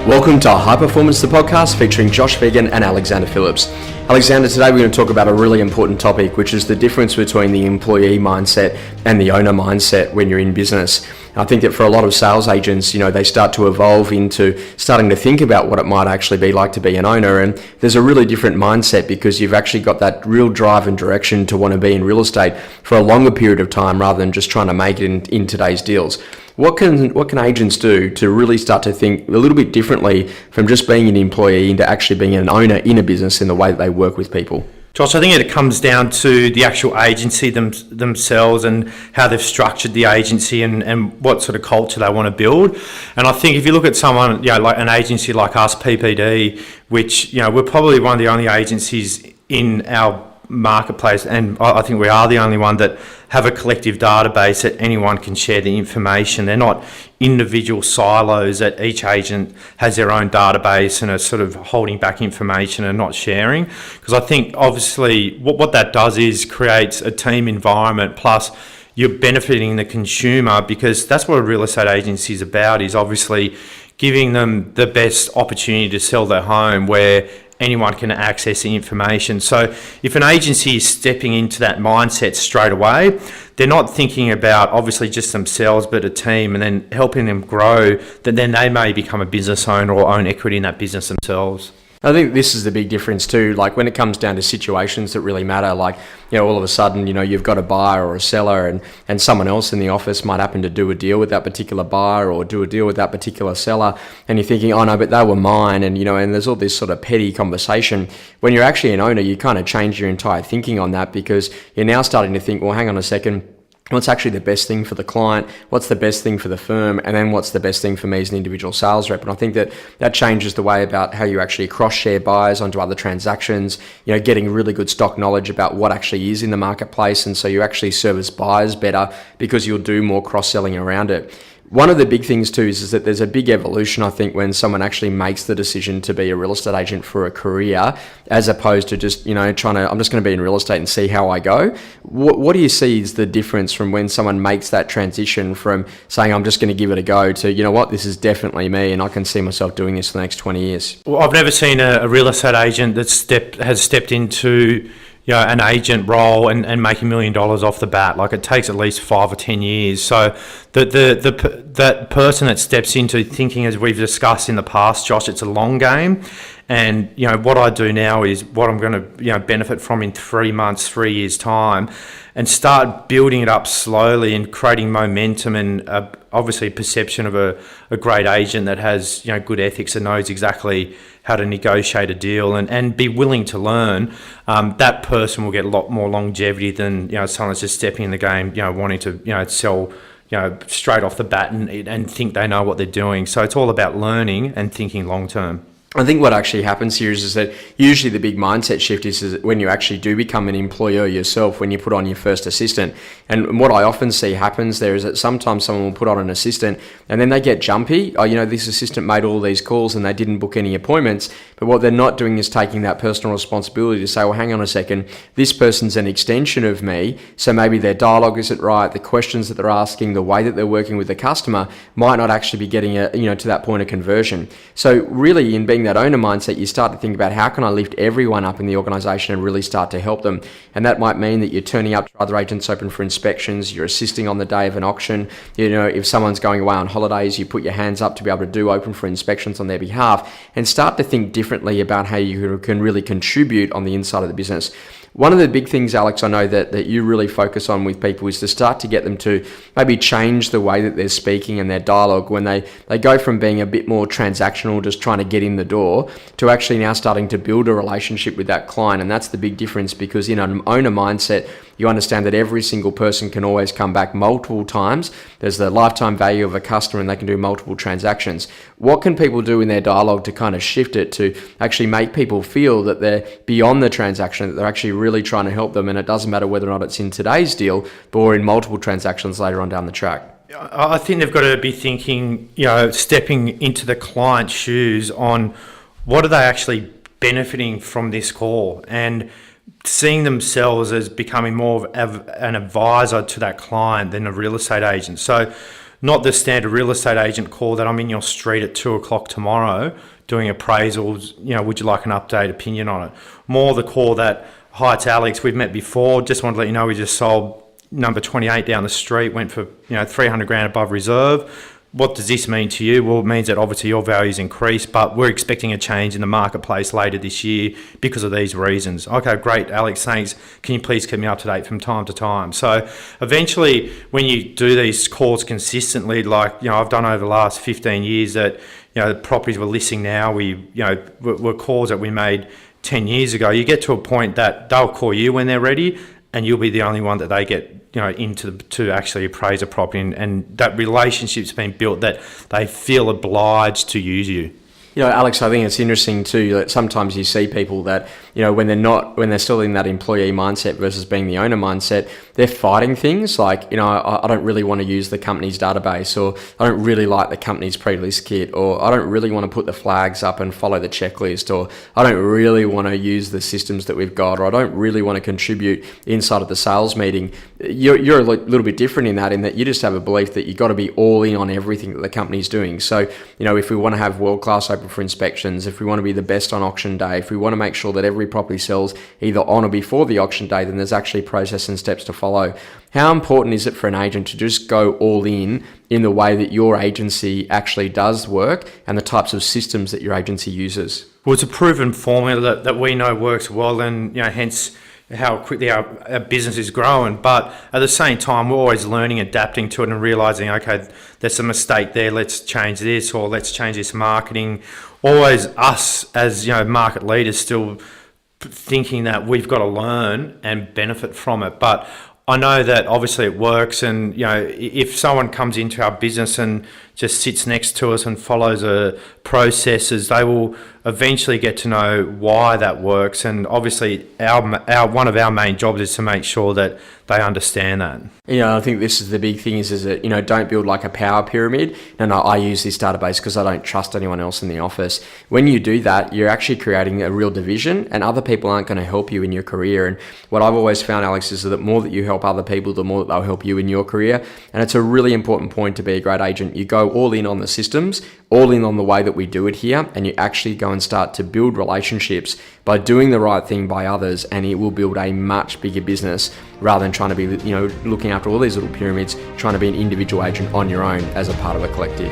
Welcome to High Performance, the podcast featuring Josh Phegan and Alexander Phillips. Alexander, today we're going to talk about a really important topic, which is the difference between the employee mindset and the owner mindset when you're in business. I think that for a lot of sales agents, they start to evolve into starting to think about what it might actually be like to be an owner. And there's a really different mindset because you've actually got that real drive and direction to want to be in real estate for a longer period of time rather than just trying to make it in today's deals. What can agents do to really start to think a little bit differently from just being an employee into actually being an owner in a business in the way that they work with people? Josh, I think it comes down to the actual agency themselves and how they've structured the agency and what sort of culture they want to build. And I think if you look at someone, like an agency like us, PPD, which, we're probably one of the only agencies in our marketplace, and I think we are the only one that have a collective database that anyone can share the information. They're not individual silos that each agent has their own database and are sort of holding back information and not sharing. Because I think obviously what that does is creates a team environment, plus you're benefiting the consumer, because that's what a real estate agency is about, is obviously giving them the best opportunity to sell their home where anyone can access the information. So if an agency is stepping into that mindset straight away, they're not thinking about obviously just themselves, but a team, and then helping them grow, that then they may become a business owner or own equity in that business themselves. I think this is the big difference too, like when it comes down to situations that really matter, like, all of a sudden, you've got a buyer or a seller and someone else in the office might happen to do a deal with that particular buyer or do a deal with that particular seller, and you're thinking, oh no, but they were mine, and and there's all this sort of petty conversation. When you're actually an owner, you kind of change your entire thinking on that, because you're now starting to think, well, hang on a second, what's actually the best thing for the client, what's the best thing for the firm, and then what's the best thing for me as an individual sales rep. And I think that changes the way about how you actually cross-share buyers onto other transactions, getting really good stock knowledge about what actually is in the marketplace, and so you actually service buyers better because you'll do more cross-selling around it. One of the big things too is that there's a big evolution, I think, when someone actually makes the decision to be a real estate agent for a career, as opposed to just, I'm just going to be in real estate and see how I go. What do you see is the difference from when someone makes that transition from saying, I'm just going to give it a go, to, this is definitely me and I can see myself doing this for the next 20 years? Well, I've never seen a real estate agent that has stepped into an agent role and make $1 million off the bat. Like, it takes at least 5 or 10 years. So that person that steps into thinking, as we've discussed in the past, Josh, it's a long game. And what I do now is what I'm going to benefit from in 3 months, 3 years time, and start building it up slowly and creating momentum and obviously perception of a great agent that has good ethics and knows exactly how to negotiate a deal and be willing to learn. That person will get a lot more longevity than someone that's just stepping in the game, wanting to sell straight off the bat and think they know what they're doing. So it's all about learning and thinking long term. I think what actually happens here is that usually the big mindset shift is when you actually do become an employer yourself, when you put on your first assistant. And what I often see happens there is that sometimes someone will put on an assistant and then they get jumpy. Oh, this assistant made all these calls and they didn't book any appointments. But what they're not doing is taking that personal responsibility to say, well, hang on a second, this person's an extension of me. So maybe their dialogue isn't right. The questions that they're asking, the way that they're working with the customer might not actually be getting to that point of conversion. So really, in being that owner mindset, you start to think about how can I lift everyone up in the organization and really start to help them. And that might mean that you're turning up to other agents open for inspections, you're assisting on the day of an auction. If someone's going away on holidays, you put your hands up to be able to do open for inspections on their behalf and start to think differently about how you can really contribute on the inside of the business. One of the big things, Alex, I know that you really focus on with people is to start to get them to maybe change the way that they're speaking and their dialogue when they go from being a bit more transactional, just trying to get in the door, to actually now starting to build a relationship with that client. And that's the big difference, because in an owner mindset, you understand that every single person can always come back multiple times. There's the lifetime value of a customer and they can do multiple transactions. What can people do in their dialogue to kind of shift it to actually make people feel that they're beyond the transaction, that they're actually really trying to help them, and it doesn't matter whether or not it's in today's deal or in multiple transactions later on down the track? I think they've got to be thinking, stepping into the client's shoes on what are they actually benefiting from this call, and seeing themselves as becoming more of an advisor to that client than a real estate agent. So not the standard real estate agent call that I'm in your street at 2 o'clock tomorrow doing appraisals, would you like an updated opinion on it? More the call that, hi, it's Alex, we've met before, just wanted to let you know we just sold number 28 down the street, went for 300 grand above reserve. What does this mean to you? Well, it means that obviously your value's increased, but we're expecting a change in the marketplace later this year because of these reasons. Okay, great, Alex, thanks. Can you please keep me up to date from time to time? So eventually, when you do these calls consistently, like I've done over the last 15 years, that the properties we're listing now, were calls that we made 10 years ago. You get to a point that they'll call you when they're ready, and you'll be the only one that they get to actually appraise a property, and that relationship's been built that they feel obliged to use you. Alex, I think it's interesting too that sometimes you see people that, when they're still in that employee mindset versus being the owner mindset, they're fighting things like, I don't really want to use the company's database, or I don't really like the company's pre-list kit, or I don't really want to put the flags up and follow the checklist, or I don't really want to use the systems that we've got, or I don't really want to contribute inside of the sales meeting. You're a little bit different in that you just have a belief that you've got to be all in on everything that the company's doing. So, if we want to have world-class open for inspections, if we want to be the best on auction day, if we want to make sure that every property sells either on or before the auction day, then there's actually process and steps to follow. How important is it for an agent to just go all in the way that your agency actually does work and the types of systems that your agency uses? Well, it's a proven formula that we know works well, and hence how quickly our business is growing. But at the same time, we're always learning, adapting to it, and realizing, okay, there's a mistake there, let's change this, or let's change this marketing. Always us as market leaders still thinking that we've got to learn and benefit from it. But I know that obviously it works, and if someone comes into our business and just sits next to us and follows processes, they will eventually get to know why that works. And obviously our one of our main jobs is to make sure that they understand that. I think this is the big thing is that, don't build like a power pyramid. No, I use this database because I don't trust anyone else in the office. When you do that, you're actually creating a real division, and other people aren't going to help you in your career. And what I've always found, Alex, is that the more that you help other people, the more that they'll help you in your career. And it's a really important point to be a great agent. You go all in on the systems, all in on the way that we do it here, and you actually go and start to build relationships by doing the right thing by others, and it will build a much bigger business rather than trying to be, looking after all these little pyramids, trying to be an individual agent on your own as a part of a collective.